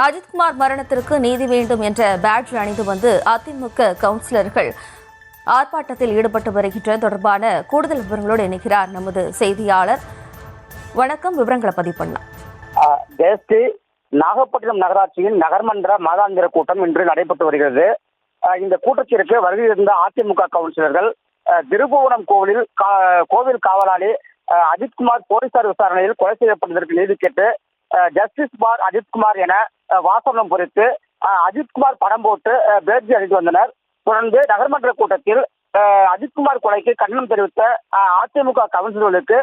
அஜித்குமார் மரணத்திற்கு நீதி வேண்டும் என்ற பேட்ஜ் அணிந்து வந்து அதிமுக கவுன்சிலர்கள் ஆர்ப்பாட்டத்தில் ஈடுபட்டு வருகின்ற தொடர்பான கூடுதல் விவரங்களோடு இணைக்கிறார் நமது செய்தியாளர். வணக்கம், விவரங்களை பதிவு பண்ணலாம். நாகப்பட்டினம் நகராட்சியின் நகர்மன்ற மாதாந்திர கூட்டம் இன்று நடைபெற்று வருகிறது. இந்த கூட்டத்திற்கு வருகை இருந்த அதிமுக கவுன்சிலர்கள் திருப்புவனம் கோவில் காவலாளி அஜித்குமார் போலீசார் விசாரணையில் கொலை செய்யப்பட்டதற்கு நீதி கேட்டு ஜஸ்டிஸ் பார் அஜித்குமார் என வாசகம் பொறித்து அஜித்குமார் படம் போட்டு பேட்ஜ் அணிந்து வந்தனர். தொடர்ந்து நகர்மன்ற கூட்டத்தில் அஜித்குமார் கொலைக்கு கண்டனம் தெரிவித்த அதிமுக கவுன்சிலர்களுக்கு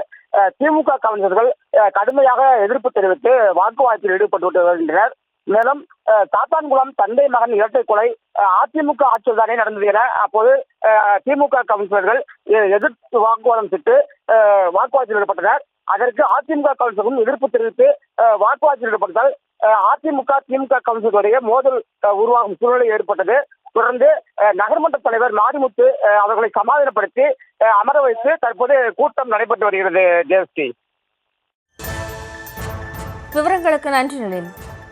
திமுக கவுன்சிலர்கள் கடுமையாக எதிர்ப்பு தெரிவித்து வாக்குவாதத்தில் ஈடுபட்டு வருகின்றனர். மேலும் சாத்தான்குளம் தந்தை மகன் இரட்டை கொலை அதிமுக ஆட்சியில் தானே நடந்தது என அப்போது திமுக கவுன்சிலர்கள் எதிர்த்து வாக்குவாதத்தில் ஈடுபட்டனர். அதற்கு அதிமுக கவுன்சிலரும் எதிர்ப்பு தெரிவித்து வாக்குவாதத்தில் ஈடுபட்டதால் அதிமுக திமுக கவுன்சிலருடைய மோதல் உருவாகும் சூழ்நிலை ஏற்பட்டது. தொடர்ந்து நகர்மன்ற தலைவர் மாரிமுத்து அவர்களை சமாதானப்படுத்தி அமர வைத்து தற்போது கூட்டம் நடைபெற்று வருகிறது. விவரங்களுக்கு நன்றி நிலையம்.